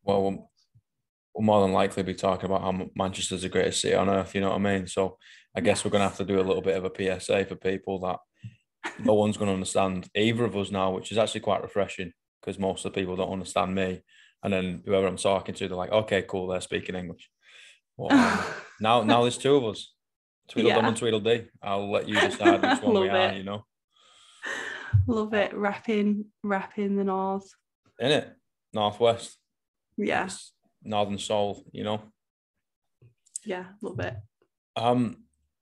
Well, we'll more than likely be talking about how Manchester's the greatest city on earth, you know what I mean? So I guess we're going to have Yes. to do a little bit of a PSA for people that no one's going to understand either of us now, which is actually quite refreshing because most of the people don't understand me. And then whoever I'm talking to, they're like, okay, cool, they're speaking English. Well, now there's two of us, Tweedledum and Yeah. Tweedledee. I'll let you decide which one we Love are, it. you know? Love it. Rapping the North. In it, Northwest. Yeah. It's Northern Soul, you know? Yeah. Love it. Um,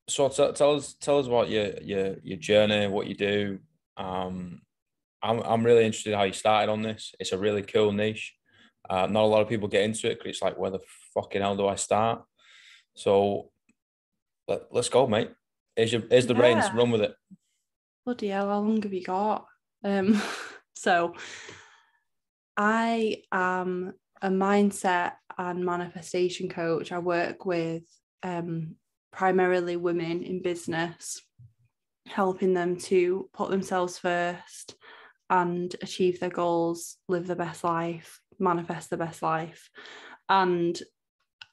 so tell us about your journey, what you do. Um, I'm really interested in how you started on this. It's a really cool niche. Not a lot of people get into it because it's like, where the fucking hell do I start? So let's go, mate. Here's the reins. Yeah. Run with it. Bloody hell, how long have you got? Um, so I am a mindset and manifestation coach. I work with primarily women in business, helping them to put themselves first and achieve their goals, live the best life, manifest the best life. And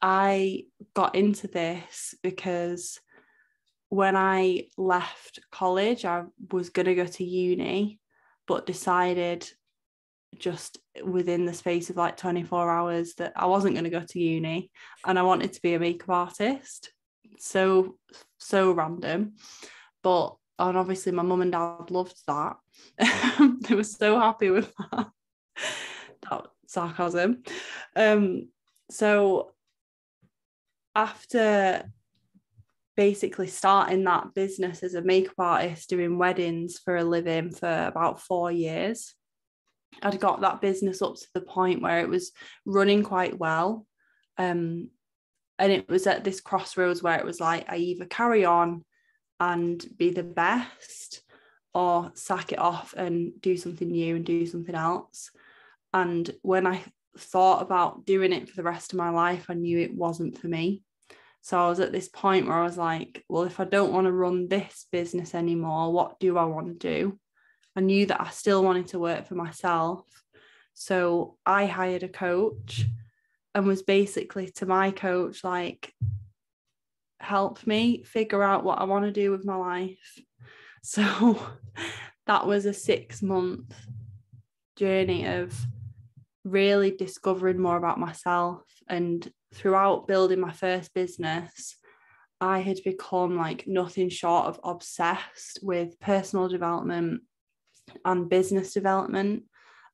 I got into this because when I left college, I was going to go to uni, but decided just within the space of like 24 hours that I wasn't going to go to uni and I wanted to be a makeup artist. So random. But and obviously my mum and dad loved that. They were so happy with that. That sarcasm. So after basically starting that business as a makeup artist, doing weddings for a living for about 4 years, I'd got that business up to the point where it was running quite well. And it was at this crossroads where it was like, I either carry on and be the best or sack it off and do something new and do something else. And when I thought about doing it for the rest of my life, I knew it wasn't for me. So I was at this point where I was like, well, if I don't want to run this business anymore, what do I want to do? I knew that I still wanted to work for myself. So I hired a coach and was basically to my coach, like, help me figure out what I want to do with my life. So that was a 6-month journey of really discovering more about myself. And throughout building my first business, I had become like nothing short of obsessed with personal development and business development.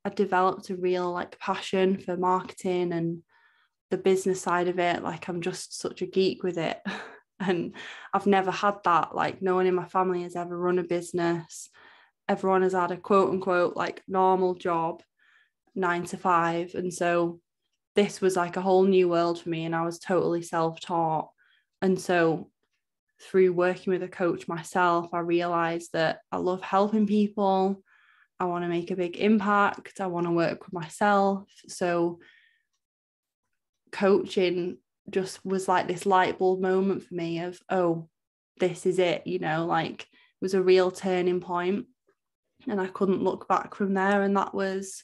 I developed a real like passion for marketing and the business side of it. Like I'm just such a geek with it. And I've never had that. Like no one in my family has ever run a business. Everyone has had a quote unquote like normal job, 9 to 5. And so this was like a whole new world for me and I was totally self-taught. And so through working with a coach myself, I realized that I love helping people. I want to make a big impact. I want to work with myself. So coaching just was like this light bulb moment for me of, oh, this is it, like it was a real turning point and I couldn't look back from there. And that was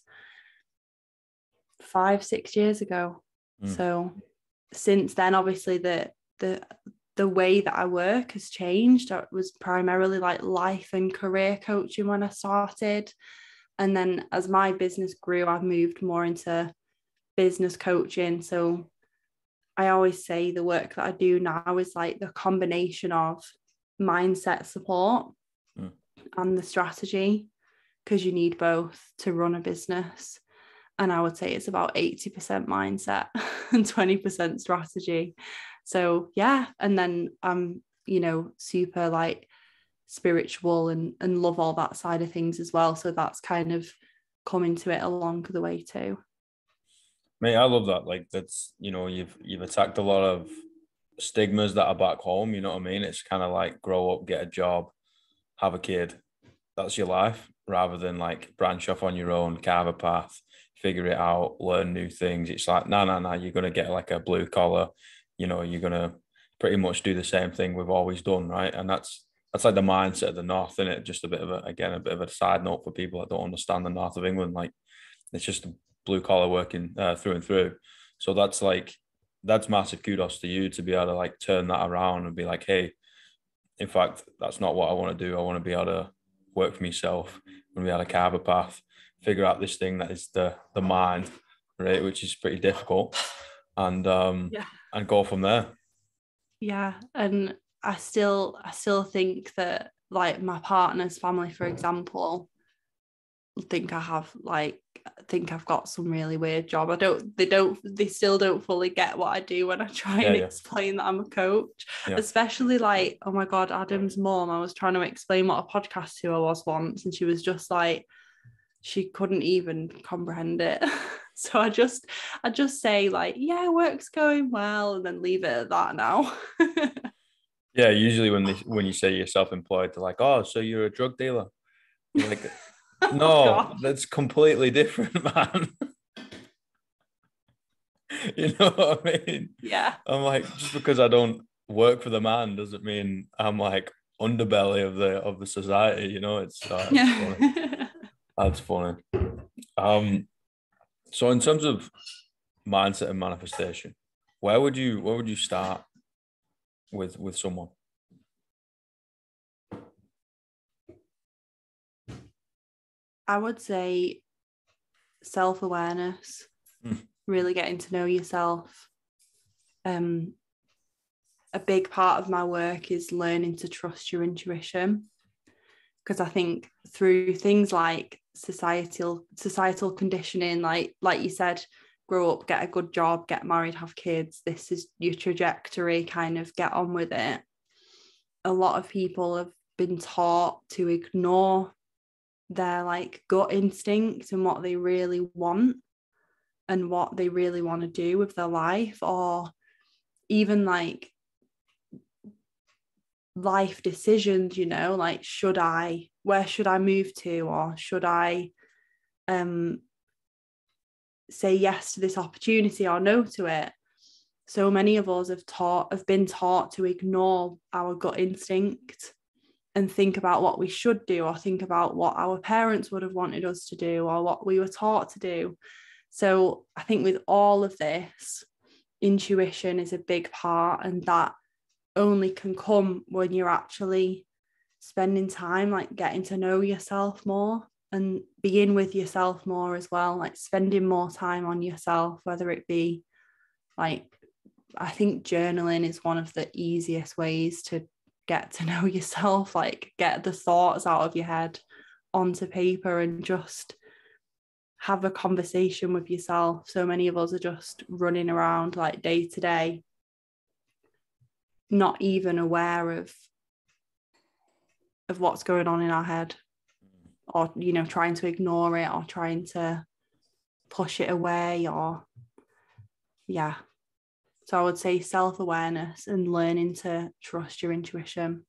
5-6 years ago. So since then, obviously the way that I work has changed. It was primarily like life and career coaching when I started. And then as my business grew, I've moved more into business coaching. So I always say the work that I do now is like the combination of mindset support and the strategy, because you need both to run a business. And I would say it's about 80% mindset and 20% strategy. So yeah, and then I'm, super like spiritual and love all that side of things as well. So that's kind of come into it along the way too. Mate, I love that. Like that's, you've attacked a lot of stigmas that are back home, you know what I mean? It's kind of like grow up, get a job, have a kid. That's your life, rather than like branch off on your own, carve a path, figure it out, learn new things. It's like, no, you're gonna get like a blue collar, you're gonna pretty much do the same thing we've always done, right? And that's like the mindset of the North, isn't it? Just a bit of a bit of a side note for people that don't understand the North of England. Like it's just blue collar working through and through. So that's massive kudos to you to be able to like turn that around and be like, hey, in fact, that's not what I want to do. I want to be able to work for myself, I want to be able to carve a path, figure out this thing that is the mind, right, which is pretty difficult, and and go from there. Yeah, and I still think that like my partner's family, for example, think I've got some really weird job. They still don't fully get what I do when I try and explain that I'm a coach. Especially like, oh my God, Adam's mom, I was trying to explain what a podcast to her was once, and she was just like, she couldn't even comprehend it. So I just say like, yeah, work's going well, and then leave it at that now. Yeah, usually when you say you're self-employed, they're like, oh, so you're a drug dealer. You're like, no, that's completely different, man. You know what I mean? Yeah. I'm like, just because I don't work for the man doesn't mean I'm like underbelly of the society. You know, it's funny. That's funny. So in terms of mindset and manifestation, where would you start with someone? I would say self-awareness, really getting to know yourself. A big part of my work is learning to trust your intuition, because I think through things like societal conditioning, like you said, grow up, get a good job, get married, have kids, this is your trajectory, kind of get on with it. A lot of people have been taught to ignore their like gut instinct and what they really want and what they really want to do with their life, or even like life decisions, you know, like where should I move to, or should I say yes to this opportunity or no to it. So many of us have been taught to ignore our gut instinct and think about what we should do, or think about what our parents would have wanted us to do, or what we were taught to do. So I think with all of this, intuition is a big part, and that only can come when you're actually spending time like getting to know yourself more and being with yourself more as well, like spending more time on yourself, whether it be like, I think journaling is one of the easiest ways to get to know yourself, like get the thoughts out of your head onto paper and just have a conversation with yourself. So many of us are just running around like day to day, not even aware of what's going on in our head, or, you know, trying to ignore it or trying to push it away, or so I would say self-awareness and learning to trust your intuition.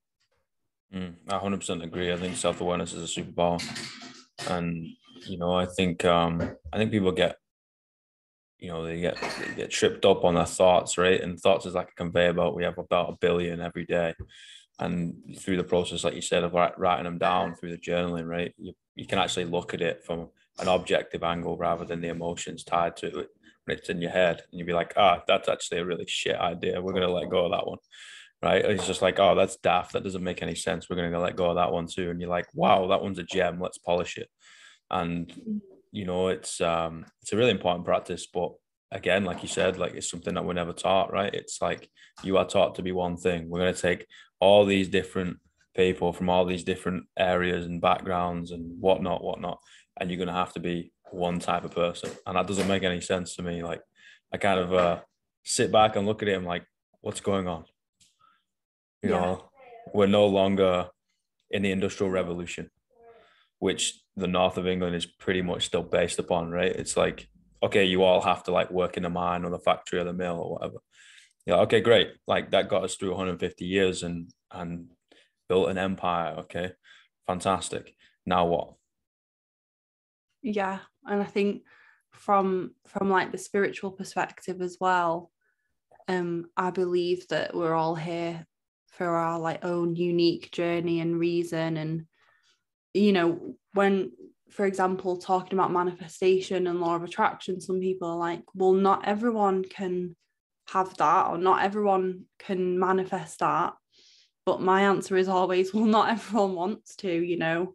I 100% agree. I think self-awareness is a superpower, and you know, I think people get, you know, they get tripped up on their thoughts, right? And thoughts is like a conveyor belt. We have about 1 billion every day, and through the process, like you said, of writing them down through the journaling, right, you can actually look at it from an objective angle rather than the emotions tied to it when it's in your head, and you'd be like, that's actually a really shit idea, we're gonna let go of that one, right? It's just like, oh, that's daft, that doesn't make any sense, we're gonna let go of that one too. And you're like, wow, that one's a gem, let's polish it. And you know, it's a really important practice, but again, like you said, like it's something that we're never taught, right? It's like you are taught to be one thing. We're going to take all these different people from all these different areas and backgrounds and whatnot, and you're going to have to be one type of person. And that doesn't make any sense to me. Like I kind of sit back and look at it and like, what's going on? You know, we're no longer in the Industrial Revolution, which the north of England is pretty much still based upon, right? It's like, okay, you all have to like work in the mine or the factory or the mill or whatever. Yeah, okay, great. Like that got us through 150 years and built an empire. Okay, fantastic. Now what? Yeah, and I think from like the spiritual perspective as well, I believe that we're all here for our like own unique journey and reason. And you know, when for example, talking about manifestation and law of attraction, some people are like, well, not everyone can have that, or not everyone can manifest that. But my answer is always, well, not everyone wants to, you know.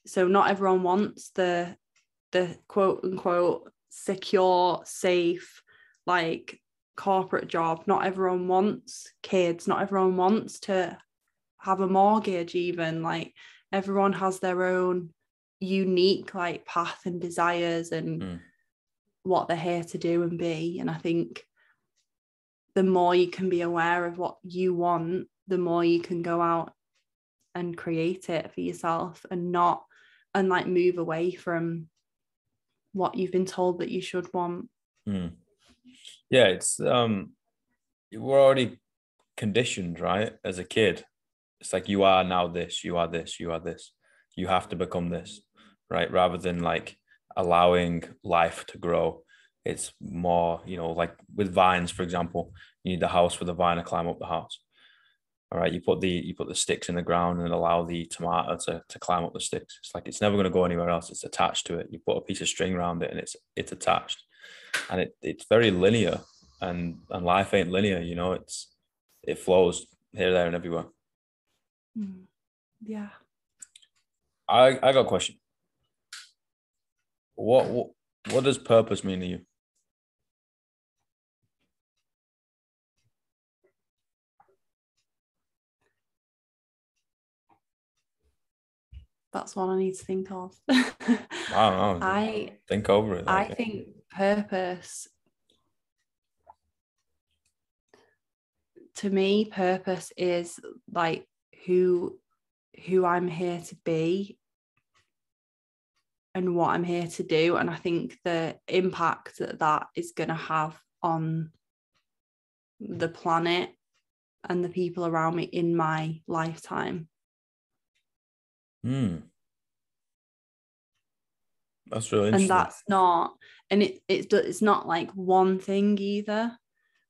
So not everyone wants the quote unquote secure, safe, like corporate job. Not everyone wants kids. Not everyone wants to have a mortgage even. Like, everyone has their own unique like path and desires and what they're here to do and be. And I think the more you can be aware of what you want, the more you can go out and create it for yourself, and like move away from what you've been told that you should want. Yeah, it's we're already conditioned, right? As a kid, it's like, you are now this, you are this, you are this, you have to become this, right? Rather than like allowing life to grow. It's more, you know, like with vines, for example, you need the house for the vine to climb up the house. All right, you put the sticks in the ground and allow the tomato to climb up the sticks. It's like, it's never going to go anywhere else. It's attached to it. You put a piece of string around it and it's attached, and it's very linear. And life ain't linear, you know. It flows here, there, and everywhere. Yeah. I got a question. What does purpose mean to you? That's what I need to think of. I don't know. Think over it. I think purpose, to me, purpose is like who I'm here to be and what I'm here to do. And I think the impact that is going to have on the planet and the people around me in my lifetime. That's really interesting. And that's not, and it's not like one thing either.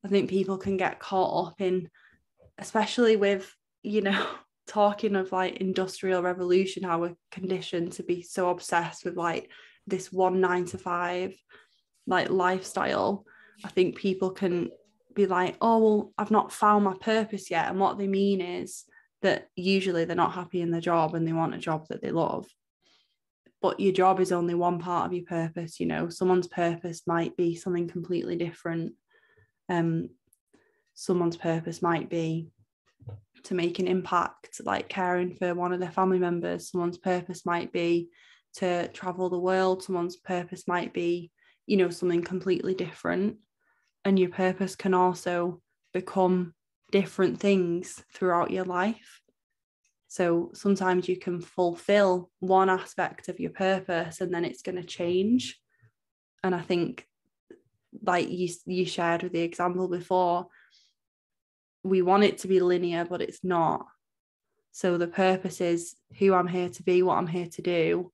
I think people can get caught up in, especially with, you know, talking of like industrial revolution, how we're conditioned to be so obsessed with like this 9 to 5 like lifestyle. I think people can be like, oh, well, I've not found my purpose yet. And what they mean is that usually they're not happy in their job and they want a job that they love. But your job is only one part of your purpose. You know, someone's purpose might be something completely different. Someone's purpose might be to make an impact, like caring for one of their family members. Someone's purpose might be to travel the world. Someone's purpose might be, you know, something completely different. And your purpose can also become different things throughout your life. So sometimes you can fulfill one aspect of your purpose and then it's going to change. And I think, like you shared with the example before, we want it to be linear, but it's not. So the purpose is who I'm here to be, what I'm here to do.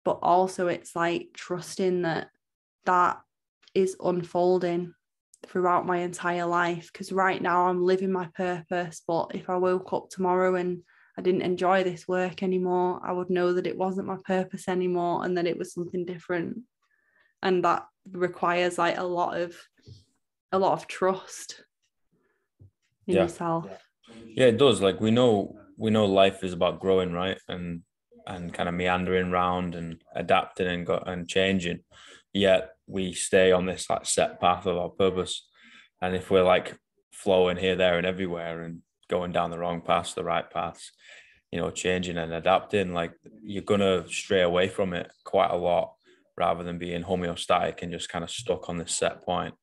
But also it's like trusting that is unfolding throughout my entire life. Because right now I'm living my purpose, but if I woke up tomorrow and I didn't enjoy this work anymore, I would know that it wasn't my purpose anymore and that it was something different. And that requires like a lot of trust in yourself. Yeah, it does. Like we know life is about growing, right? And kind of meandering around and adapting and changing. Yet we stay on this like set path of our purpose. And if we're like flowing here, there, and everywhere and going down the wrong paths, the right paths, you know, changing and adapting, like you're gonna stray away from it quite a lot rather than being homeostatic and just kind of stuck on this set point.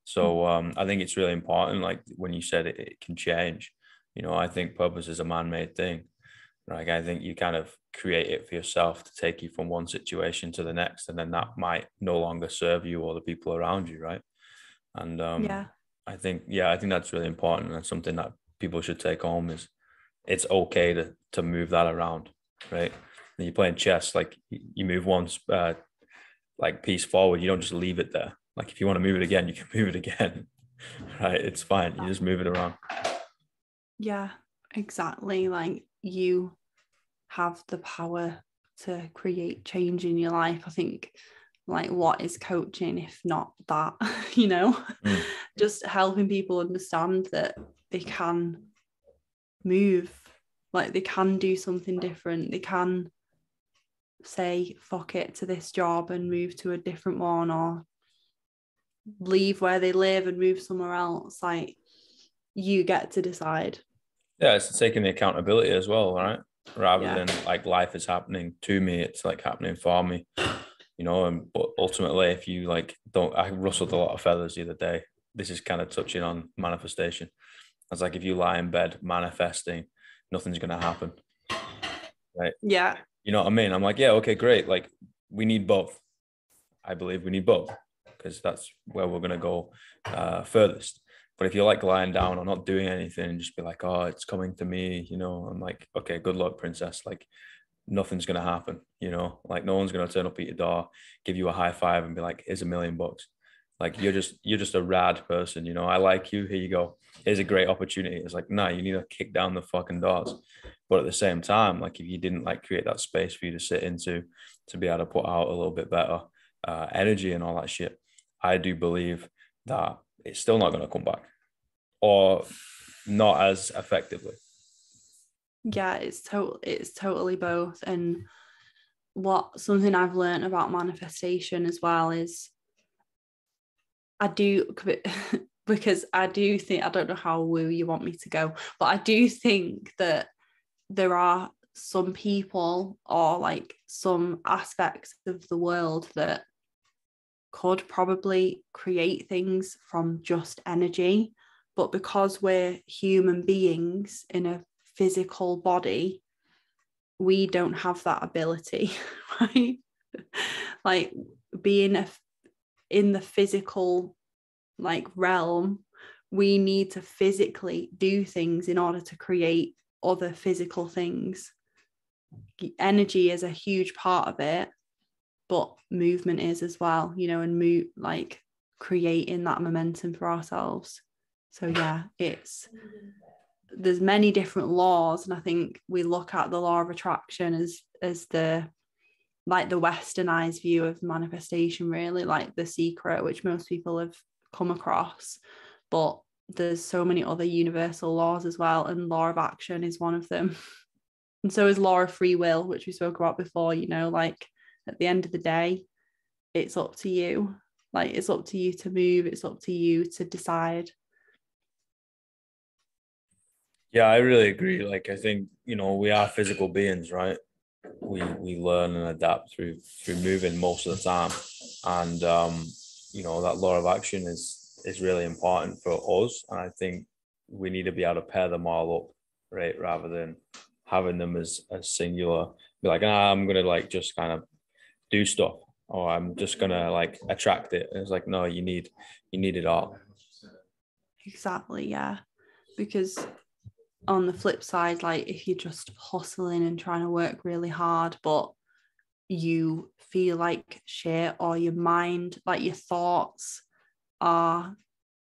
So I think it's really important, like when you said it can change. You know, I think purpose is a man-made thing. Like I think you kind of create it for yourself to take you from one situation to the next, and then that might no longer serve you or the people around you, right? And I think that's really important. And something that people should take home is it's okay to move that around, right? When you're playing chess, like you move one like piece forward, you don't just leave it there. Like if you want to move it again, you can move it again, right? It's fine. You just move it around. Yeah, exactly. Like you have the power to create change in your life. I think, like, what is coaching if not that? Just helping people understand that they can move, like they can do something different. They can say fuck it to this job and move to a different one, or leave where they live and move somewhere else. Like, you get to decide. Yeah, it's taking the accountability as well, right? Rather Yeah. than like life is happening to me, it's like happening for me, but ultimately, if you like don't, I rustled a lot of feathers the other day. This is kind of touching on manifestation. I was like, if you lie in bed manifesting, nothing's going to happen. Right. Yeah. You know what I mean? I'm like, yeah, okay, great. Like, we need both. I believe we need both, because that's where we're going to go furthest. But if you're like lying down or not doing anything and just be like, oh, it's coming to me, I'm like, okay, good luck, princess. Like, nothing's going to happen, like no one's going to turn up at your door, give you a high five and be like, here's $1 million. Like, you're just a rad person, I like you, here you go, here's a great opportunity. It's like, nah, you need to kick down the fucking doors. But at the same time, like, if you didn't like create that space for you to sit into, to be able to put out a little bit better energy and all that shit, I do believe that it's still not going to come back, or not as effectively. Yeah, it's totally both. And something I've learned about manifestation as well is, I do because I do think, I don't know how woo you want me to go, but I do think that there are some people or like some aspects of the world that could probably create things from just energy, but because we're human beings in a physical body, we don't have that ability, right? Like, being in the physical like realm, we need to physically do things in order to create other physical things. Energy is a huge part of it, but movement is as well, and move, like creating that momentum for ourselves. So yeah, there's many different laws, and I think we look at the law of attraction as the like the westernized view of manifestation, really, like The Secret, which most people have come across, but there's so many other universal laws as well, and law of action is one of them. And so is law of free will, which we spoke about before. Like, at the end of the day, it's up to you. Like, it's up to you to move, it's up to you to decide. Yeah, I really agree. Like, I think, we are physical beings, right? We learn and adapt through moving most of the time. And that law of action is really important for us. And I think we need to be able to pair them all up, right? Rather than having them as singular. Be like, I'm gonna like just kind of do stuff, or I'm just gonna like attract it. And it's like, no, you need it all. Exactly, yeah. Because on the flip side, like, if you're just hustling and trying to work really hard, but you feel like shit, or your mind, like your thoughts are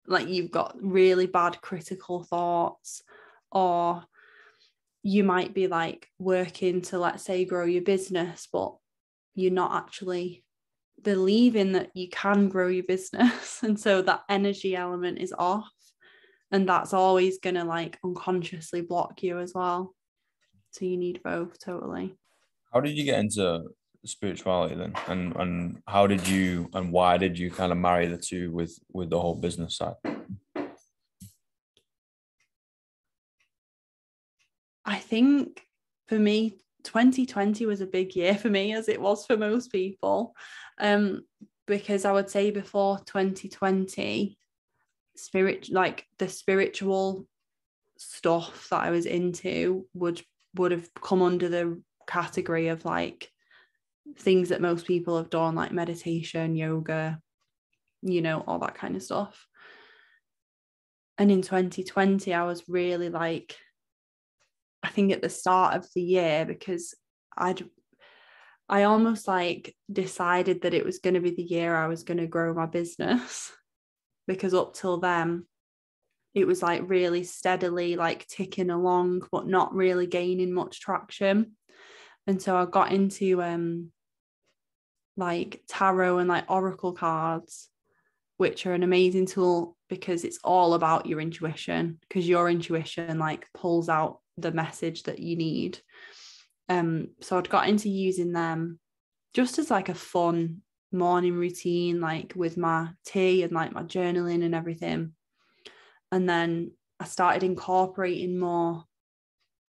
like, you've got really bad critical thoughts, or you might be like working to, let's say, grow your business, but you're not actually believing that you can grow your business. And so that energy element is off. And that's always going to like unconsciously block you as well. So you need both, totally. How did you get into spirituality then? And how did you, and why did you kind of marry the two with the whole business side? I think for me, 2020 was a big year for me, as it was for most people. Because I would say before 2020, the spiritual stuff that I was into would have come under the category of like things that most people have done, like meditation, yoga, all that kind of stuff. And in 2020, I was really like, I think at the start of the year, because I almost like decided that it was going to be the year I was going to grow my business, because up till then it was like really steadily like ticking along, but not really gaining much traction. And so I got into like tarot and like oracle cards, which are an amazing tool because it's all about your intuition, because your intuition like pulls out the message that you need. So I'd got into using them just as like a fun morning routine, like with my tea and like my journaling and everything. And then I started incorporating more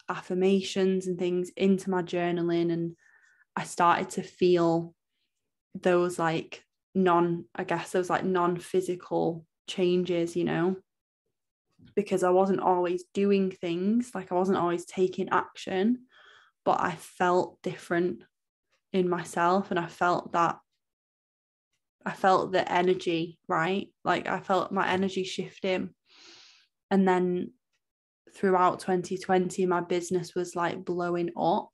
affirmations and things into my journaling, and I started to feel those like non-physical changes, you know, because I wasn't always doing things, like I wasn't always taking action, but I felt different in myself, and I felt the energy, right? Like I felt my energy shifting. And then throughout 2020, my business was like blowing up,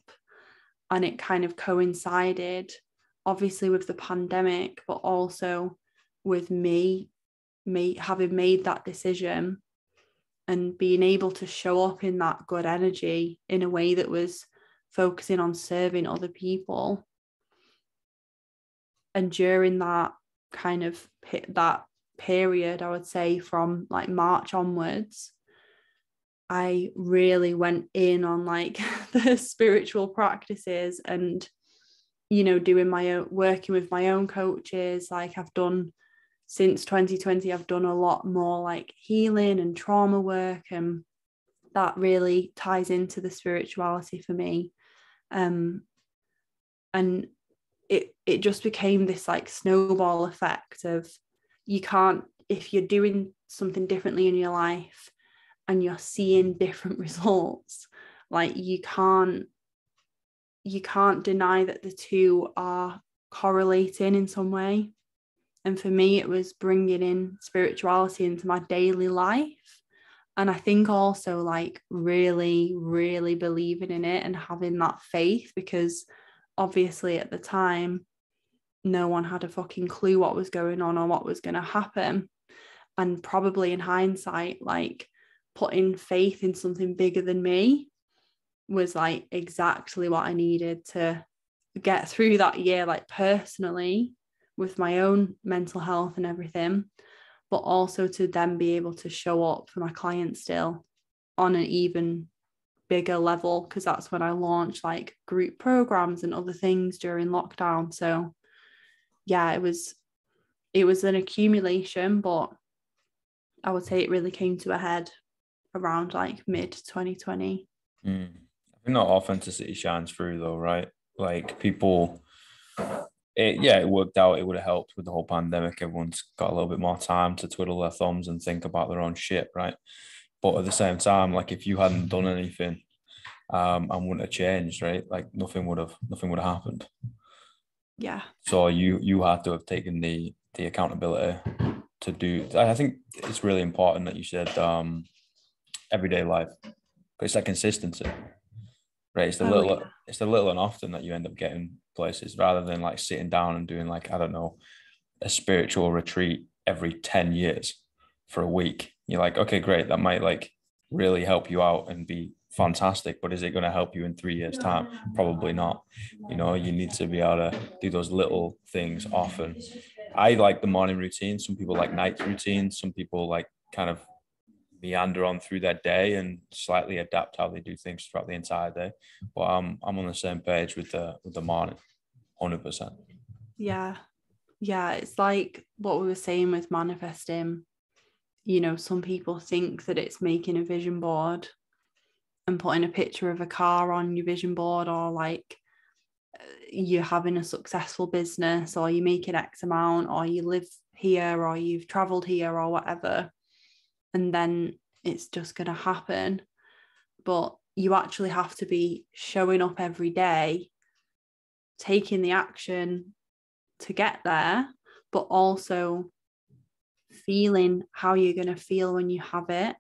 and it kind of coincided obviously with the pandemic, but also with me having made that decision and being able to show up in that good energy in a way that was focusing on serving other people. And during that kind of that period, I would say from like March onwards, I really went in on like the spiritual practices and, you know, doing my own, working with my own coaches. Like I've done since 2020, I've done a lot more like healing and trauma work, and that really ties into the spirituality for me. And it just became this like snowball effect of, you can't, if you're doing something differently in your life and you're seeing different results, like you can't deny that the two are correlating in some way. And for me, it was bringing in spirituality into my daily life. And I think also like really, really believing in it and having that faith, because obviously at the time, no one had a fucking clue what was going on or what was going to happen. And probably in hindsight, like putting faith in something bigger than me was like exactly what I needed to get through that year, like personally with my own mental health and everything, but also to then be able to show up for my clients still on an even bigger level, because that's when I launched like group programs and other things during lockdown. So yeah, it was an accumulation, but I would say it really came to a head around like mid 2020. I think that authenticity shines through though, right? Like people, it worked out. It would have helped with the whole pandemic. Everyone's got a little bit more time to twiddle their thumbs and think about their own shit, right? But at the same time, like if you hadn't done anything, and wouldn't have changed, right? Like nothing would have happened. Yeah. So you had to have taken the accountability to do. I think it's really important that you said everyday life, but it's that consistency, right? It's the it's the little and often that you end up getting places, rather than like sitting down and doing like, I don't know, a spiritual retreat every 10 years for a week. You're like, okay, great, that might like really help you out and be fantastic, but is it going to help you in 3 years time? Probably not. You know, you need to be able to do those little things often. I like the morning routine. Some people like night routines. Some people like kind of meander on through their day and slightly adapt how they do things throughout the entire day. But I'm on the same page with the morning, 100%. Yeah. Yeah, it's like what we were saying with manifesting. You know, some people think that it's making a vision board and putting a picture of a car on your vision board, or like you're having a successful business, or you're making X amount, or you live here, or you've traveled here, or whatever, and then it's just going to happen. But you actually have to be showing up every day, taking the action to get there, but also feeling how you're going to feel when you have it,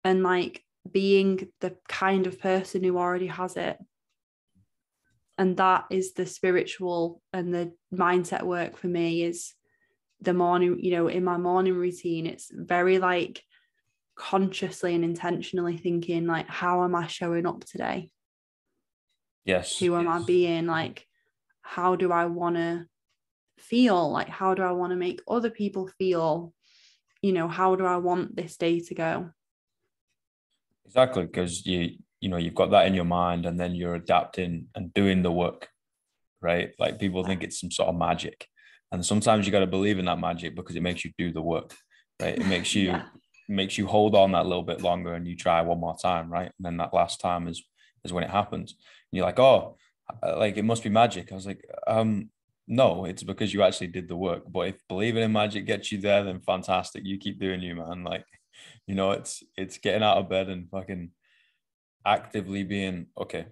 and like being the kind of person who already has it. And that is the spiritual and the mindset work for me, is the morning, you know, in my morning routine, it's very like consciously and intentionally thinking like, how am I showing up today? Yes. Who am I being? Like, how do I want to feel? Like, how do I want to make other people feel? You know, how do I want this day to go? Exactly, because you've got that in your mind, and then you're adapting and doing the work, right? Like people think it's some sort of magic, and sometimes you got to believe in that magic because it makes you do the work, right? It makes you Yeah. makes you hold on that little bit longer, and you try one more time, right? And then that last time is when it happens. And you're like, oh, like it must be magic. I was like, no, it's because you actually did the work. But if believing in magic gets you there, then fantastic. You keep doing you, man. Like, it's getting out of bed and fucking actively being okay.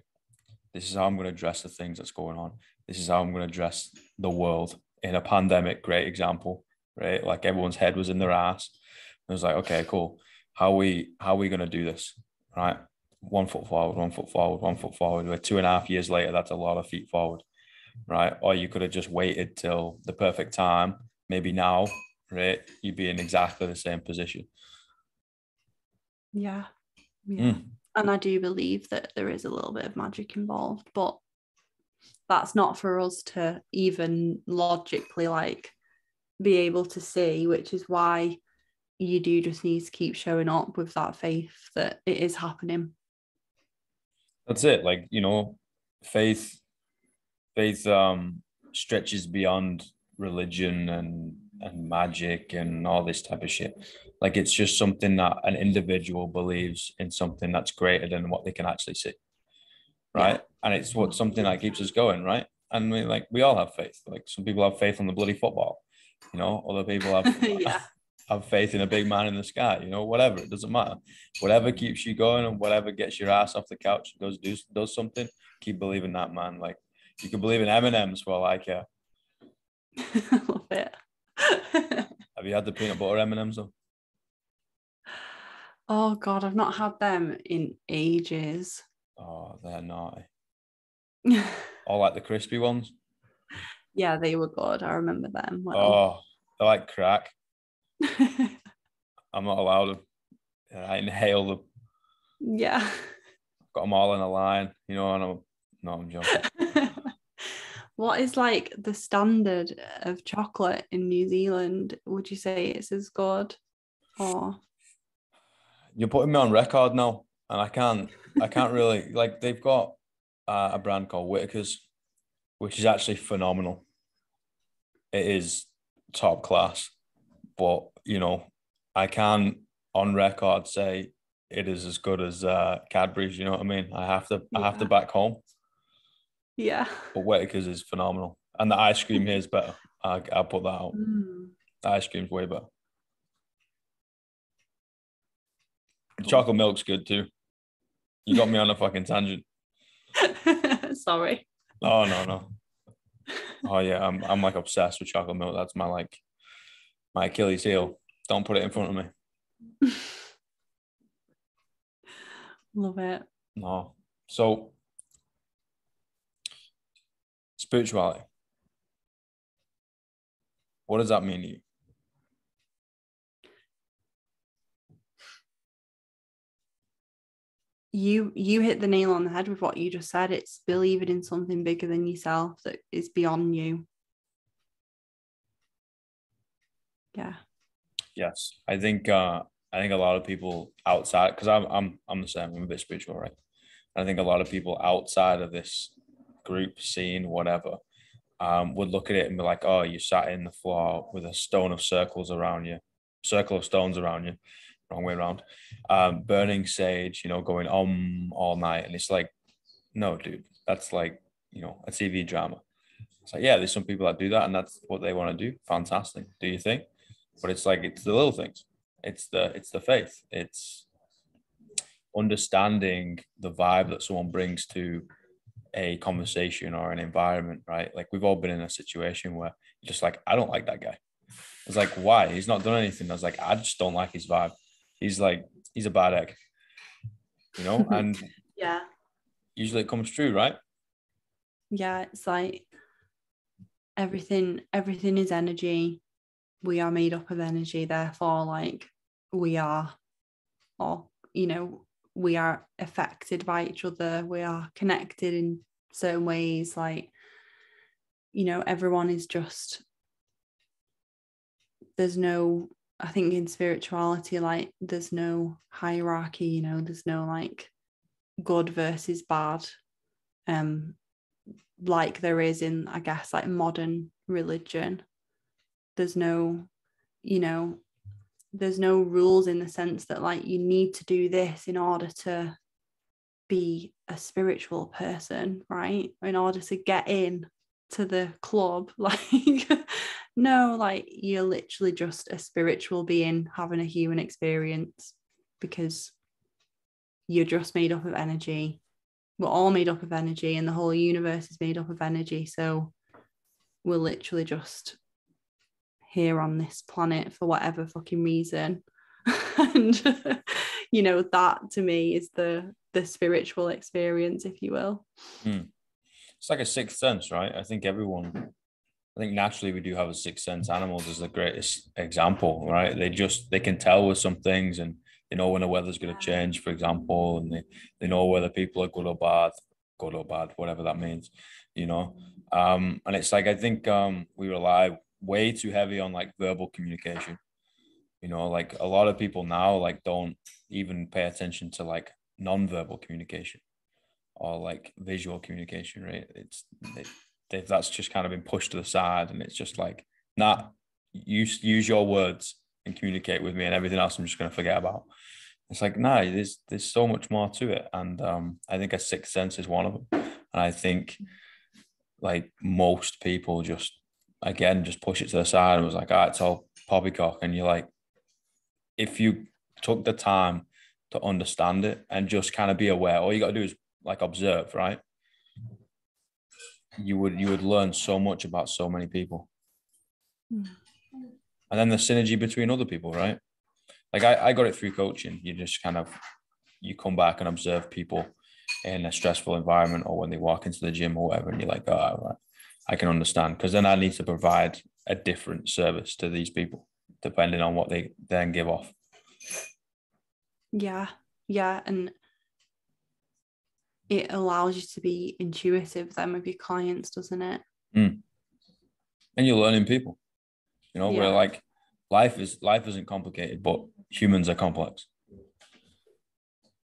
This is how I'm going to address the things that's going on. This is how I'm going to address the world in a pandemic. Great example, right? Like everyone's head was in their ass. It was like, okay, cool. How are we going to do this? Right. 1 foot forward, 1 foot forward, 1 foot forward. We're 2.5 years later. That's a lot of feet forward, right? Or you could have just waited till the perfect time. Maybe now, right? You'd be in exactly the same position. Yeah. Yeah. Mm. And I do believe that there is a little bit of magic involved, but that's not for us to even logically like be able to see, which is why you do just need to keep showing up with that faith that it is happening. That's it. Like, faith faith stretches beyond religion and magic and all this type of shit. Like it's just something that an individual believes in, something that's greater than what they can actually see, Yeah. right? And it's what something that keeps us going, right? And we all have faith. Like some people have faith on the bloody football, other people have Yeah. have faith in a big man in the sky, whatever. It doesn't matter. Whatever keeps you going and whatever gets your ass off the couch and does something, keep believing that, man. Like you can believe in M&M's for all I care. I love it. Have you had the peanut butter M&M's though? Oh God, I've not had them in ages. Oh, they're naughty. All like the crispy ones. Yeah, they were good. I remember them well. Oh, they're like crack. I'm not allowed them. I inhale them. Yeah. Got them all in a line, and I'm joking. What is like the standard of chocolate in New Zealand? Would you say it's as good? Or You're putting me on record now, and I can't really like. They've got a brand called Whitaker's, which is actually phenomenal. It is top class, but I can on record say it is as good as Cadbury's. You know what I mean? I have to yeah. back home, Yeah. but Whitaker's is phenomenal, and the ice cream here is better. I'll put that out. Mm, The ice cream's way better. The cool. chocolate milk's good too. You got me on a fucking tangent. Sorry. Oh no. Oh yeah, I'm like obsessed with chocolate milk. That's my Achilles heel. Don't put it in front of me. Love it. No. So spirituality. What does that mean to you? You hit the nail on the head with what you just said. It's believing in something bigger than yourself that is beyond you. Yeah. Yes, I think a lot of people outside, because I'm the same. I'm a bit spiritual, right? I think a lot of people outside of this group scene, whatever, would look at it and be like, "Oh, you sat in the floor with a stone of circles around you, circle of stones around you, wrong way around, burning sage, going all night." And it's like, no, dude, that's like a TV drama. It's like, yeah, there's some people that do that, and that's what they want to do. Fantastic. Do you think? But it's like it's the little things. It's the faith. It's understanding the vibe that someone brings to a conversation or an environment, right? Like we've all been in a situation where you're just like, I don't like that guy. It's like, why? He's not done anything. I was like, I just don't like his vibe. He's a bad egg, and Yeah. usually it comes true, right? Yeah. It's like everything is energy. We are made up of energy, therefore like we are, or we are affected by each other, we are connected in certain ways. Like, you know, everyone is just, there's no, I think in spirituality, like there's no hierarchy, you know, there's no like good versus bad, like there is in, I guess, like modern religion. There's no, you know, there's no rules in the sense that like you need to do this in order to be a spiritual person, right? In order to get in to the club. Like, no, like you're literally just a spiritual being having a human experience, because you're just made up of energy. We're all made up of energy, and the whole universe is made up of energy. So we're literally just here on this planet for whatever fucking reason. And you know, that to me is the spiritual experience, if you will. It's like a sixth sense, right? I think naturally we do have a sixth sense. Animals is the greatest example, right? They can tell with some things, and they know when the weather's going to change, for example, and they know whether people are good or bad, whatever that means, you know. And it's like, I think we rely way too heavy on like verbal communication. You know, like a lot of people now like don't even pay attention to like non-verbal communication or like visual communication, right? That's just kind of been pushed to the side, and it's just like, nah, use your words and communicate with me, and everything else I'm just going to forget about. It's like, nah, there's so much more to it, and I think a sixth sense is one of them. And I think like most people just push it to the side and was like, ah, it's all poppycock. And you're like, if you took the time to understand it and just kind of be aware, all you got to do is like observe, right? You would learn so much about so many people. And then the synergy between other people, right? Like I got it through coaching. You just kind of, you come back and observe people in a stressful environment, or when they walk into the gym or whatever, and you're like, oh, right, I can understand, because then I need to provide a different service to these people depending on what they then give off. Yeah, and it allows you to be intuitive then with your clients, doesn't it? And you're learning people, you know, where like life isn't complicated, but humans are complex.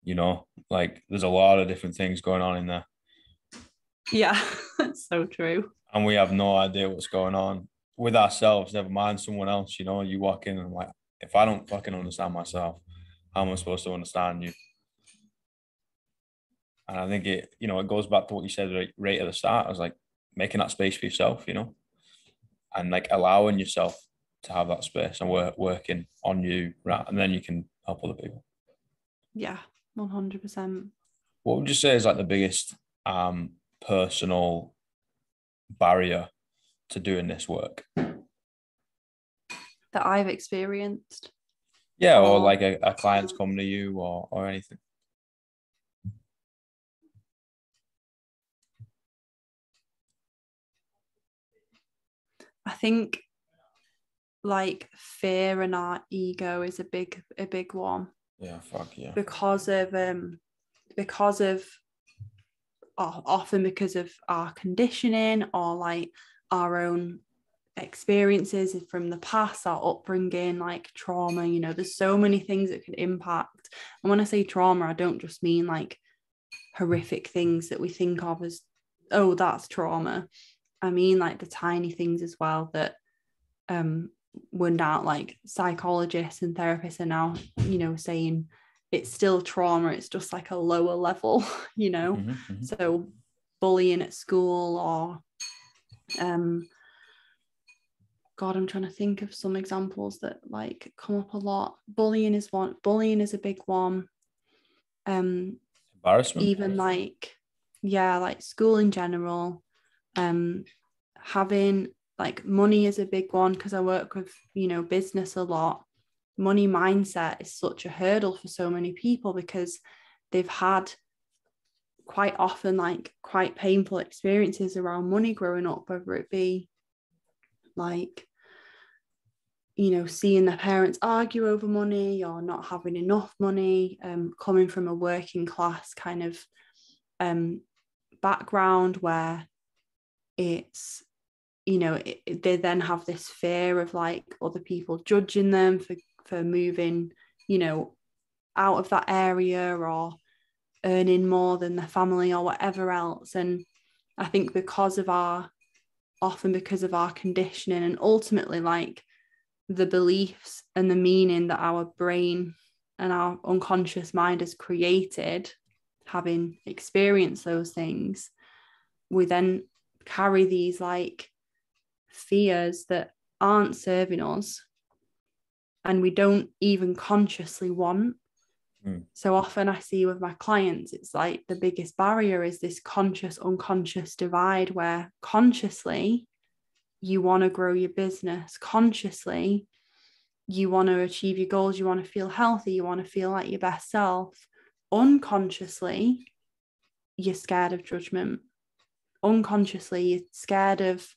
You know, like there's a lot of different things going on in there. Yeah, that's so true. And we have no idea what's going on with ourselves, never mind someone else. You know, you walk in and like, if I don't fucking understand myself, how am I supposed to understand you? And I think it goes back to what you said right at the start. I was like, making that space for yourself, you know, and like allowing yourself to have that space and working on you, right? And then you can help other people. Yeah, 100%. What would you say is like the biggest personal barrier to doing this work that I've experienced? Yeah, or like a client's coming to you or anything. I think like fear and our ego is a big one. Yeah, fuck yeah. Because of often because of our conditioning, or like our own experiences from the past, our upbringing, like trauma, you know, there's so many things that could impact. And when I say trauma, I don't just mean like horrific things that we think of as, oh, that's trauma. I mean like the tiny things as well that we're not, like psychologists and therapists are now, you know, saying it's still trauma, it's just like a lower level, you know. So bullying at school, or God, I'm trying to think of some examples that like come up a lot. Bullying is a big one. Embarrassment. Even like, yeah, like school in general. Having like money is a big one, because I work with, you know, business a lot. Money mindset is such a hurdle for so many people, because they've had quite often like quite painful experiences around money growing up, whether it be like, you know, seeing their parents argue over money or not having enough money, coming from a working class kind of background where it's, you know, they then have this fear of like other people judging them for moving, you know, out of that area or earning more than their family or whatever else. And I think because of our conditioning, and ultimately like the beliefs and the meaning that our brain and our unconscious mind has created, having experienced those things, we then carry these like fears that aren't serving us and we don't even consciously want. So often I see with my clients, it's like the biggest barrier is this conscious unconscious divide, where consciously you want to grow your business, consciously you want to achieve your goals, you want to feel healthy, you want to feel like your best self. Unconsciously you're scared of judgment. Unconsciously you're scared of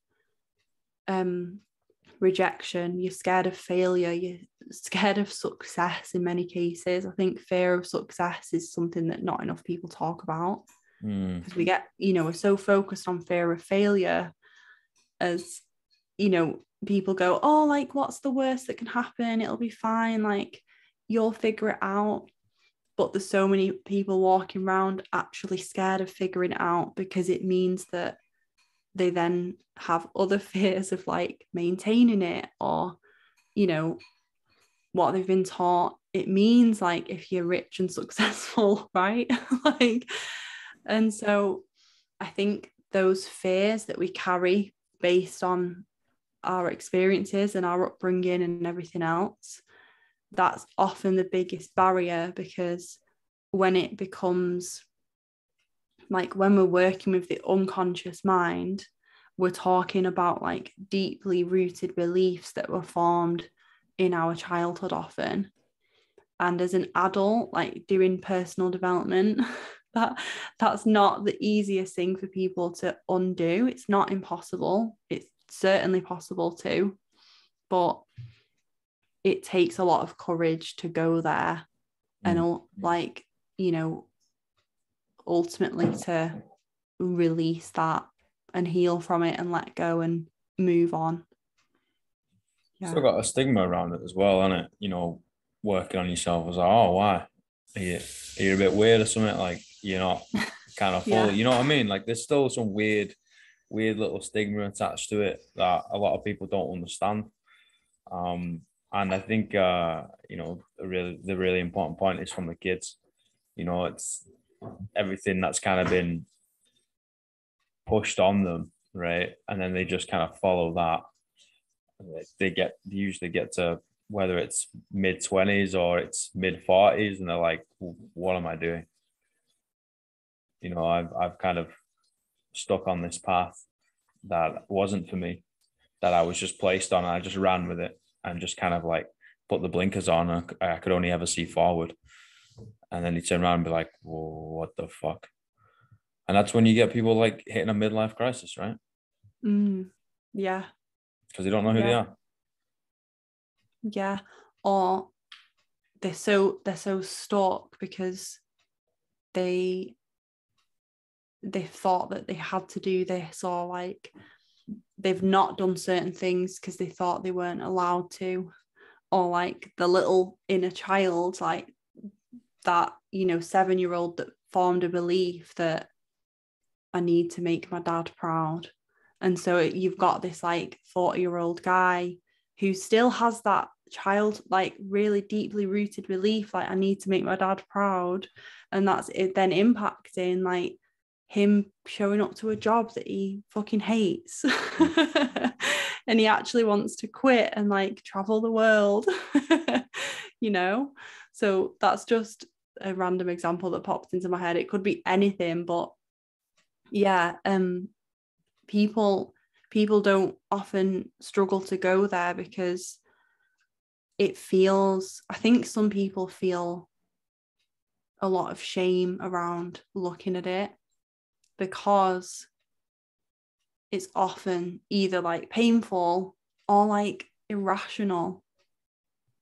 rejection, you're scared of failure, you're scared of success in many cases. I think fear of success is something that not enough people talk about, because we get, you know, we're so focused on fear of failure, as, you know, people go, oh, like what's the worst that can happen, it'll be fine, like you'll figure it out. But there's so many people walking around actually scared of figuring it out, because it means that they then have other fears of like maintaining it, or, you know, what they've been taught it means, like if you're rich and successful, right? Like, and so I think those fears that we carry based on our experiences and our upbringing and everything else, that's often the biggest barrier, because when it becomes like, when we're working with the unconscious mind, we're talking about like deeply rooted beliefs that were formed in our childhood often. And as an adult, like doing personal development, that's not the easiest thing for people to undo. It's not impossible. It's certainly possible too, but it takes a lot of courage to go there and like, you know, ultimately to release that and heal from it and let go and move on. Yeah. Still got a stigma around it as well, isn't it? You know, working on yourself was like, oh, why? Are you a bit weird or something? Like, you're not kind of fully, you know what I mean? Like, there's still some weird little stigma attached to it that a lot of people don't understand. And I think, you know, the really important point is from the kids. You know, it's everything that's kind of been pushed on them, right? And then they just kind of follow that. They usually get to, whether it's mid-20s or it's mid-40s, and they're like, what am I doing? You know, I've kind of stuck on this path that wasn't for me, that I was just placed on. I just ran with it and just kind of like put the blinkers on. And I could only ever see forward. And then you turn around and be like, whoa, what the fuck? And that's when you get people like hitting a midlife crisis, right? Yeah. Because they don't know who they are. Yeah. Or they're so stuck because they thought that they had to do this, or like they've not done certain things because they thought they weren't allowed to, or like the little inner child, like that, you know, 7-year-old that formed a belief that I need to make my dad proud. And so you've got this like 40-year-old guy who still has that child, like really deeply rooted belief, like I need to make my dad proud. And that's it then impacting like him showing up to a job that he fucking hates. And he actually wants to quit and like travel the world, you know? So that's just a random example that popped into my head. It could be anything, but yeah, people don't often struggle to go there because it feels, I think some people feel a lot of shame around looking at it, because it's often either like painful or like irrational.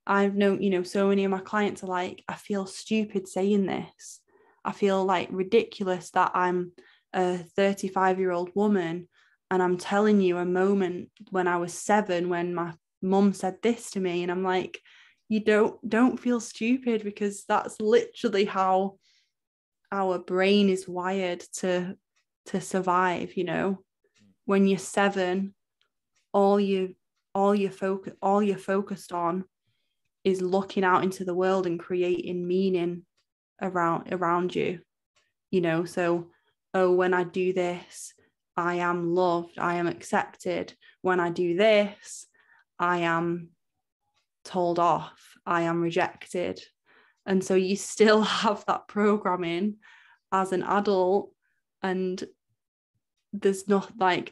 I've known, you know, so many of my clients are like, I feel stupid saying this. I feel like ridiculous that I'm a 35-year-old woman, and I'm telling you a moment when I was 7 when my mum said this to me, and I'm like, you don't feel stupid, because that's literally how our brain is wired to survive. When you're 7, all you're focused on is looking out into the world and creating meaning around you. So, oh, when I do this, I am loved, I am accepted. When I do this, I am told off, I am rejected. And so you still have that programming as an adult, and there's nothing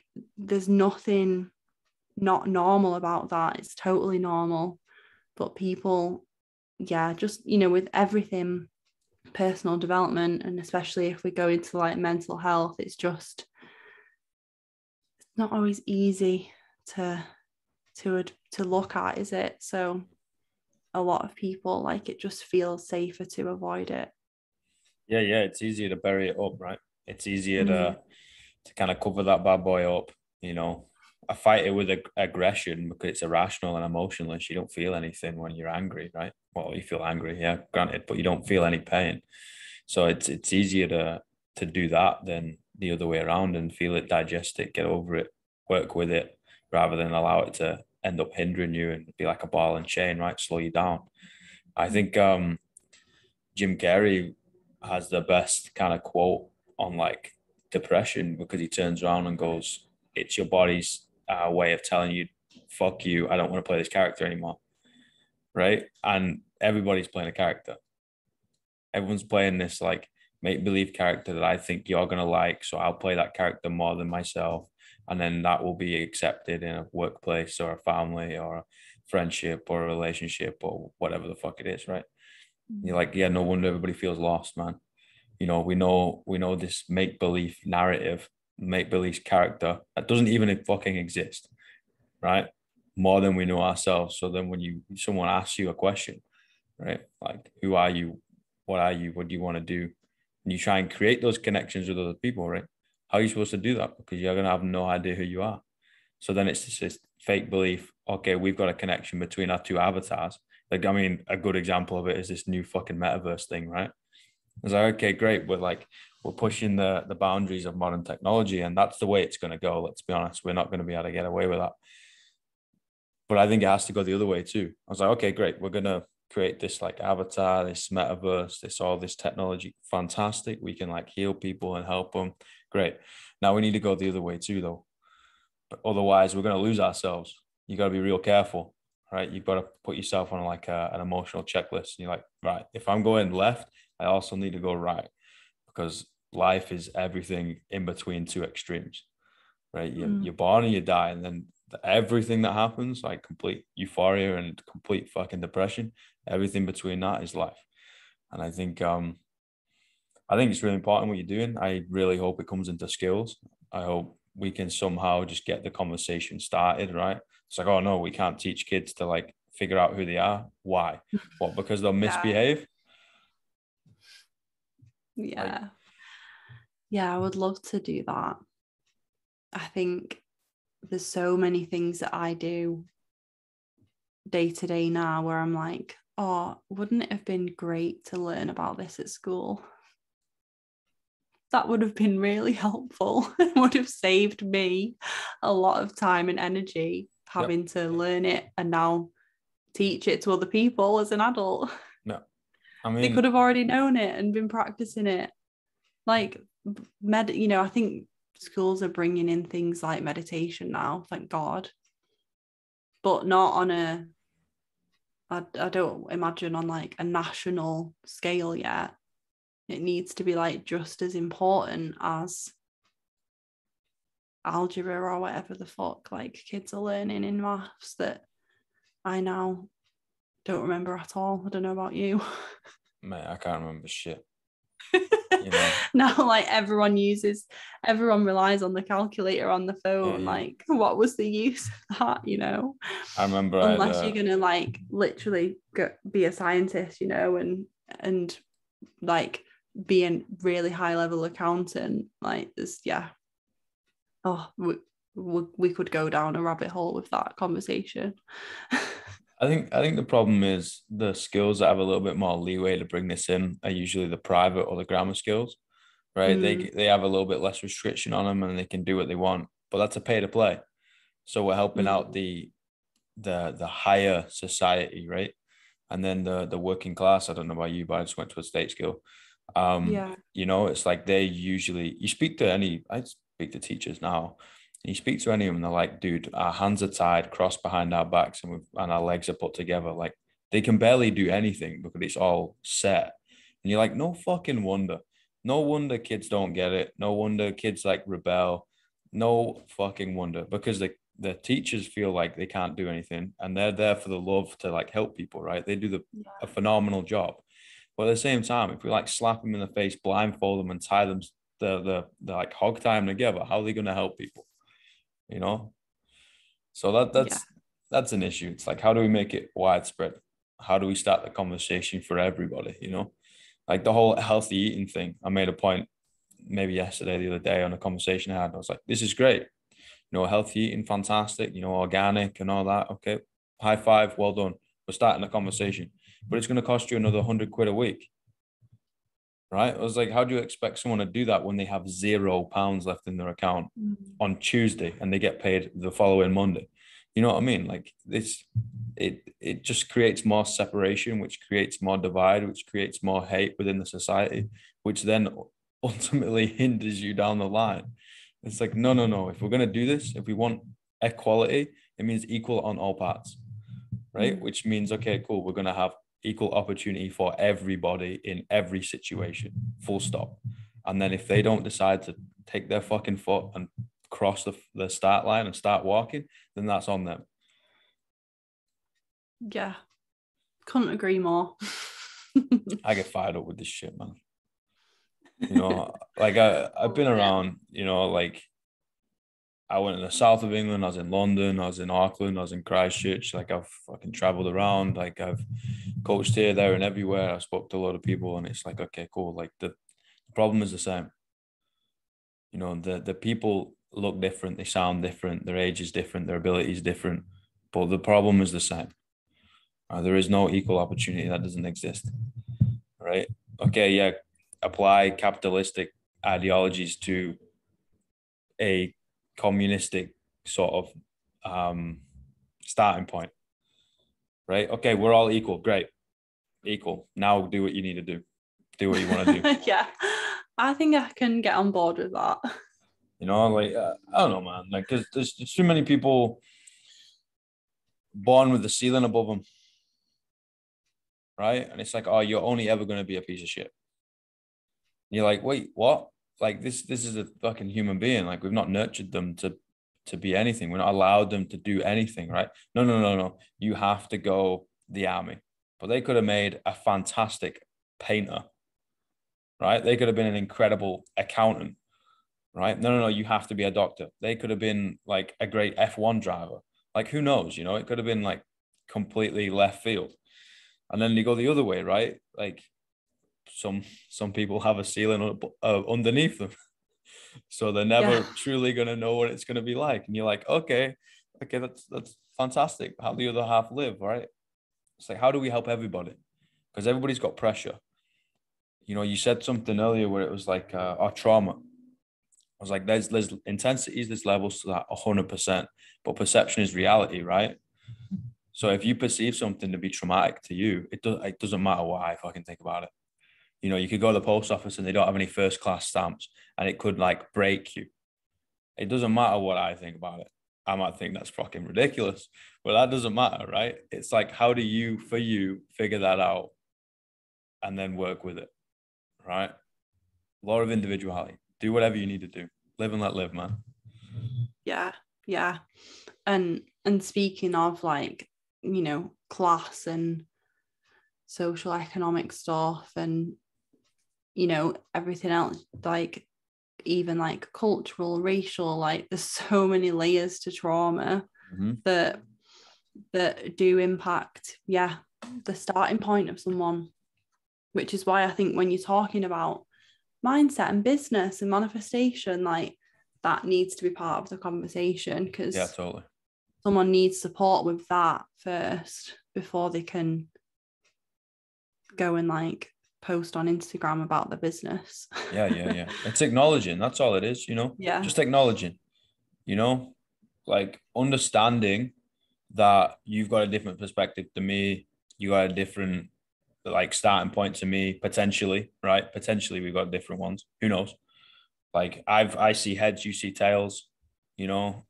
not normal about that. It's totally normal. But people, just, with everything, personal development, and especially if we go into like mental health, it's not always easy to look at, is it? So a lot of people, like, it just feels safer to avoid it. Yeah, it's easier to bury it up, right? It's easier to kind of cover that bad boy up. I fight it with aggression because it's irrational and emotionless. You don't feel anything when you're angry, right? Well, you feel angry, yeah, granted, but you don't feel any pain. So it's easier to do that than the other way around, and feel it, digest it, get over it, work with it, rather than allow it to end up hindering you and be like a ball and chain, right? Slow you down. I think Jim Carrey has the best kind of quote on like depression, because he turns around and goes, it's your body's way of telling you, fuck you, I don't want to play this character anymore, right? And everybody's playing a character. Everyone's playing this like make-believe character that I think you're going to like, so I'll play that character more than myself, and then that will be accepted in a workplace or a family or a friendship or a relationship or whatever the fuck it is, right? You're like, yeah, no wonder everybody feels lost, man. We know this make-believe narrative, make-believe character that doesn't even fucking exist, right? More than we know ourselves. So then when someone asks you a question, right, like, who are you? What are you? What do you want to do? And you try and create those connections with other people, right? How are you supposed to do that? Because you're going to have no idea who you are. So then it's just this fake belief. Okay, we've got a connection between our two avatars. Like, I mean, a good example of it is this new fucking metaverse thing, right? It's like, okay, great. We're pushing the boundaries of modern technology, and that's the way it's going to go. Let's be honest. We're not going to be able to get away with that. But I think it has to go the other way too. I was like, okay, great. We're going to create this like avatar, this metaverse, all this technology. Fantastic. We can like heal people and help them. Great. Now we need to go the other way too, though. But otherwise, we're going to lose ourselves. You got to be real careful, right? You've got to put yourself on like an emotional checklist. And you're like, right, if I'm going left, I also need to go right, because life is everything in between two extremes, right? You're born and you die, and then everything that happens, like complete euphoria and complete fucking depression, everything between that is life. And I think it's really important what you're doing. I really hope it comes into skills. I hope we can somehow just get the conversation started, right? It's like, oh no, we can't teach kids to like figure out who they are. Why? What? Because they'll misbehave? Yeah. I would love to do that. I think there's so many things that I do day to day now where I'm like, oh, wouldn't it have been great to learn about this at school? That would have been really helpful. It would have saved me a lot of time and energy having to learn it and now teach it to other people as an adult. No, I mean, they could have already known it and been practicing it. Like I think schools are bringing in things like meditation now, thank God, but not on I don't imagine on like a national scale yet. It needs to be like just as important as algebra or whatever the fuck like kids are learning in maths that I now don't remember at all. I don't know about you. Mate, I can't remember shit. Now like everyone relies on the calculator on the phone. Yeah. Like, what was the use of that? I remember unless you're gonna like literally be a scientist, and like be a really high level accountant. Like there's, yeah. Oh, we could go down a rabbit hole with that conversation. I think the problem is the skills that have a little bit more leeway to bring this in are usually the private or the grammar skills, right? They have a little bit less restriction on them and they can do what they want, but that's a pay to play. So we're helping out the higher society, right? And then the working class. I don't know about you, but I just went to a state school. You know, it's like they usually, you speak to I speak to teachers now, and you speak to any of them, they're like, dude, our hands are tied, crossed behind our backs, and our legs are put together. Like they can barely do anything because it's all set. And you're like, no fucking wonder. No wonder kids don't get it. No wonder kids like rebel. No fucking wonder, because the teachers feel like they can't do anything and they're there for the love to like help people, right? They do a phenomenal job. But at the same time, if we like slap them in the face, blindfold them and tie them the like hog tie them together, how are they going to help people? You know? So that's an issue. It's like, how do we make it widespread? How do we start the conversation for everybody? You know, like the whole healthy eating thing. I made a point maybe yesterday, the other day on a conversation I had. I was like, this is great. You know, healthy eating, fantastic, you know, organic and all that. Okay. High five. Well done. We're starting a conversation, but it's going to cost you another £100 a week. Right. I was like, how do you expect someone to do that when they have £0 left in their account on Tuesday and they get paid the following Monday? You know what I mean? Like it just creates more separation, which creates more divide, which creates more hate within the society, which then ultimately hinders you down the line. It's like, no. If we're going to do this, if we want equality, it means equal on all parts, right? Which means, okay, cool. We're going to have equal opportunity for everybody in every situation, full stop. And then if they don't decide to take their fucking foot and cross the start line and start walking, then that's on them. Yeah. Couldn't agree more. I get fired up with this shit, man. You know, like I've been around, you know, like I went in the south of England, I was in London, I was in Auckland, I was in Christchurch. Like I've fucking traveled around, like I've coached here, there, and everywhere. I spoke to a lot of people, and it's like, okay, cool. Like the problem is the same. You know, the people look different, they sound different, their age is different, their ability is different, but the problem is the same. There is no equal opportunity. That doesn't exist, right? Okay, yeah, apply capitalistic ideologies to a communistic sort of starting point, right? Okay, we're all equal. Great. Equal. Now do what you need to do. Do what you want to do. Yeah, I think I can get on board with that. You know, like, I don't know, man. Like, because there's too many people born with the ceiling above them, right? And it's like, oh, you're only ever going to be a piece of shit. And you're like, wait, what? Like, this is a fucking human being. Like, we've not nurtured them to be anything. We're not allowed them to do anything, right? No. You have to go the army. But they could have made a fantastic painter, right? They could have been an incredible accountant, right? No. You have to be a doctor. They could have been like a great F1 driver. Like, who knows? You know, it could have been like completely left field. And then you go the other way, right? Like some people have a ceiling underneath them. So they're never truly going to know what it's going to be like. And you're like, okay, that's fantastic. How do the other half live, right? It's like, how do we help everybody? Because everybody's got pressure. You know, you said something earlier where it was like our trauma. I was like, there's intensities, there's levels to that 100%, but perception is reality, right? So if you perceive something to be traumatic to you, it doesn't matter what I fucking think about it. You know, you could go to the post office and they don't have any first class stamps and it could like break you. It doesn't matter what I think about it. I might think that's fucking ridiculous, but that doesn't matter, right? It's like, how do you figure that out and then work with it, right? Law of individuality. Do whatever you need to do. Live and let live, man. Yeah. And speaking of like, you know, class and social economic stuff and, you know, everything else, like even like cultural, racial, like there's so many layers to trauma that do impact, the starting point of someone. which is why I think when you're talking about mindset and business and manifestation, like that needs to be part of the conversation, because Yeah, totally. someone needs support with that first before they can go and like post on Instagram about the business. Yeah. It's acknowledging. That's all it is, Yeah. just acknowledging, like understanding that you've got a different perspective to me. You got a different like starting point to me, potentially, right? Potentially we've got different ones. Who knows? Like I see heads, you see tails,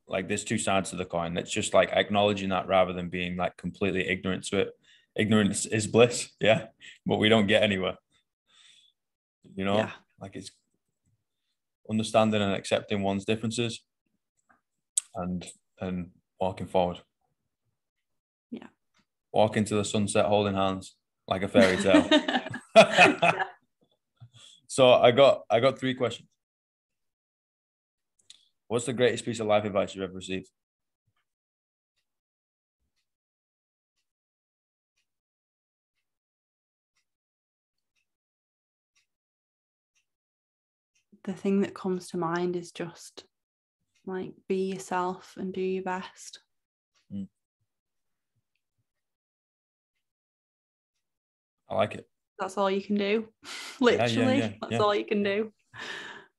like there's two sides to the coin. It's just like acknowledging that rather than being like completely ignorant to it. Ignorance is bliss, yeah, but we don't get anywhere. Yeah. Like it's understanding and accepting one's differences and walking forward. Yeah. Walk into the sunset holding hands like a fairy tale. Yeah. So I got three questions. What's the greatest piece of life advice you've ever received? The thing that comes to mind is just like be yourself and do your best. I like it. That's all you can do. Literally, Yeah. that's all you can do.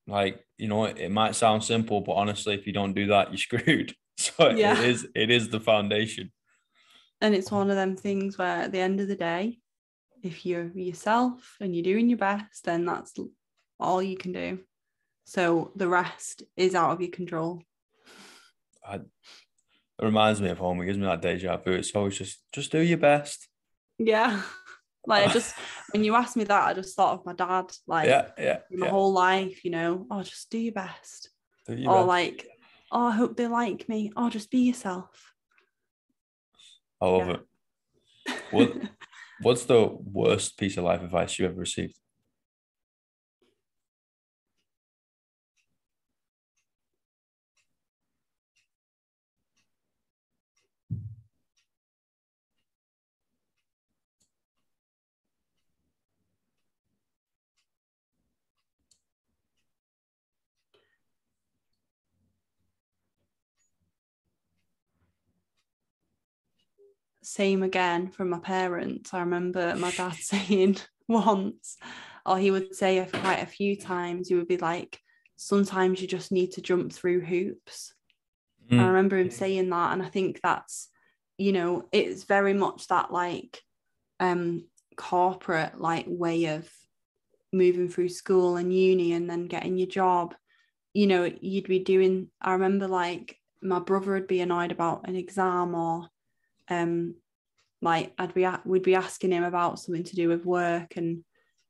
Like, it might sound simple, but honestly, if you don't do that, you're screwed. So Yeah. it is the foundation. And it's one of them things where at the end of the day, if you're yourself and you're doing your best, then that's all you can do. So the rest is out of your control. It reminds me of home. It gives me that deja vu. It's always just do your best. Yeah. Like when you asked me that, I just thought of my dad, like my whole life, just do your best. Like, I hope they like me. Oh, just be yourself. I love it. What's the worst piece of life advice you ever received? Same again from my parents. I remember my dad saying once, or he would say quite a few times, he would be like, sometimes you just need to jump through hoops. I remember him saying that, and I think that's, it's very much that like corporate like way of moving through school and uni and then getting your job. You'd be doing, I remember like my brother would be annoyed about an exam, or like we'd be asking him about something to do with work, and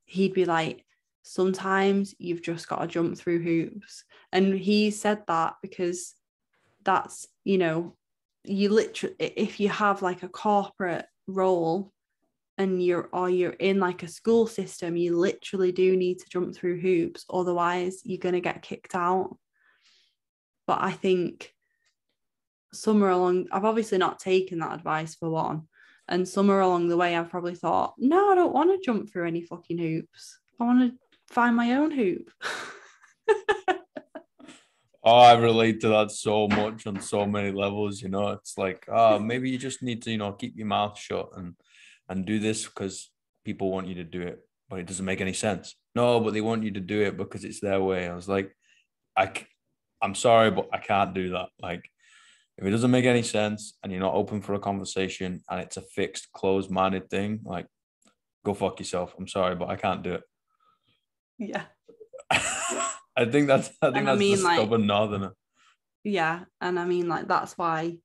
he'd be like, sometimes you've just got to jump through hoops. And he said that because that's, you literally, if you have like a corporate role and you're in like a school system, you literally do need to jump through hoops, otherwise you're going to get kicked out. But I think somewhere along, I've obviously not taken that advice for one, and somewhere along the way I've probably thought, no, I don't want to jump through any fucking hoops, I want to find my own hoop. Oh, I relate to that so much on so many levels. It's like, maybe you just need to, keep your mouth shut and do this because people want you to do it, but it doesn't make any sense. No, but they want you to do it because it's their way. I was like, I'm sorry, but I can't do that. Like, if it doesn't make any sense and you're not open for a conversation and it's a fixed, closed-minded thing, like, go fuck yourself. I'm sorry, but I can't do it. Yeah. I think that's the stubborn northerner. Yeah. And I mean, like, that's why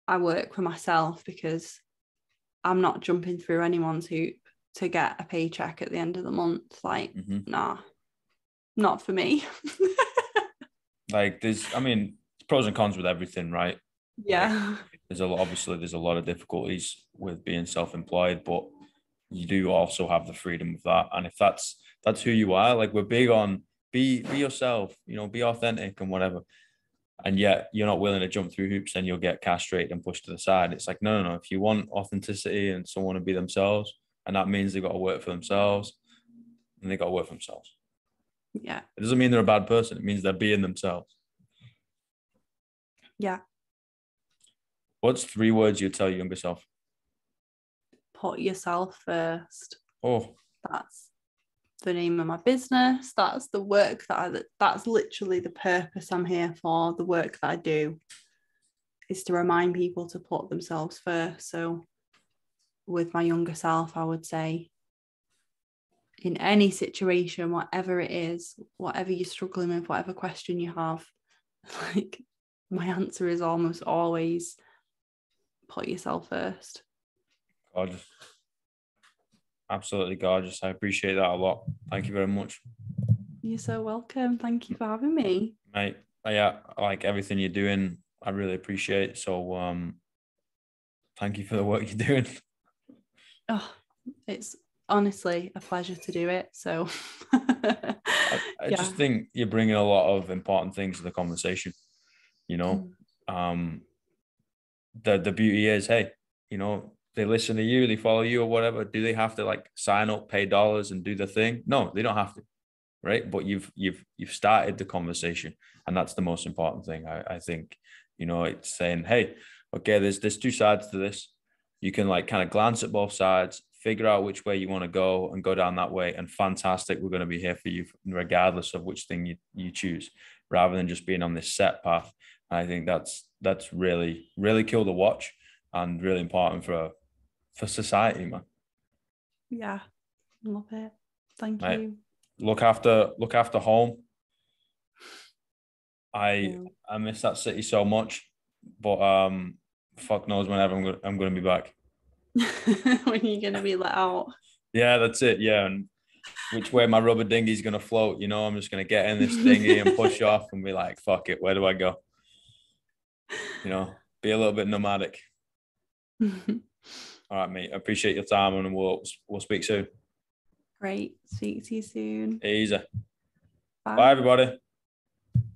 I work for myself, because I'm not jumping through anyone's hoop to get a paycheck at the end of the month. Like, nah, not for me. Like, there's pros and cons with everything, right? Yeah. Like, there's a lot of difficulties with being self-employed, but you do also have the freedom of that. And if that's who you are, like, we're big on be yourself, be authentic and whatever. And yet you're not willing to jump through hoops, then you'll get castrated and pushed to the side. It's like, no. If you want authenticity and someone to be themselves, and that means they've got to work for themselves, and they got to work for themselves. Yeah. It doesn't mean they're a bad person. It means they're being themselves. Yeah. What's 3 words you'd tell your younger self? Put yourself first. Oh, That's the name of my business. That's the work that's literally the purpose I'm here for. The work that I do is to remind people to put themselves first. So with my younger self, I would say, in any situation, whatever it is, whatever you're struggling with, whatever question you have, like, my answer is almost always put yourself first. gorgeous. Absolutely gorgeous. I appreciate that a lot. Thank you very much. You're so welcome. Thank you for having me. Mate, yeah, I like everything you're doing. I really appreciate it. So thank you for the work you're doing. Oh, it's honestly a pleasure to do it. So I just think you're bringing a lot of important things to the conversation. You know, the beauty is, hey, you know, they listen to you, they follow you or whatever. Do they have to like sign up, pay dollars and do the thing? No, they don't have to. Right. But you've started the conversation, and that's the most important thing. I think, you know, it's saying, hey, okay, there's 2 sides to this. You can like kind of glance at both sides, figure out which way you want to go and go down that way. And fantastic, we're going to be here for you regardless of which thing you choose, rather than just being on this set path. And I think that's really, really cool to watch and really important for society, man. Yeah, love it. Thank you. Look after home. I miss that city so much, but fuck knows whenever I'm going to be back. When you're going to be let out. Yeah, that's it. Yeah, and which way my rubber dinghy's going to float? You know, I'm just going to get in this dinghy and push off and be like, fuck it, where do I go? You know, be a little bit nomadic. All right, mate. I appreciate your time, and we'll speak soon. Great. Speak to you soon. Easy. Bye. Bye, everybody.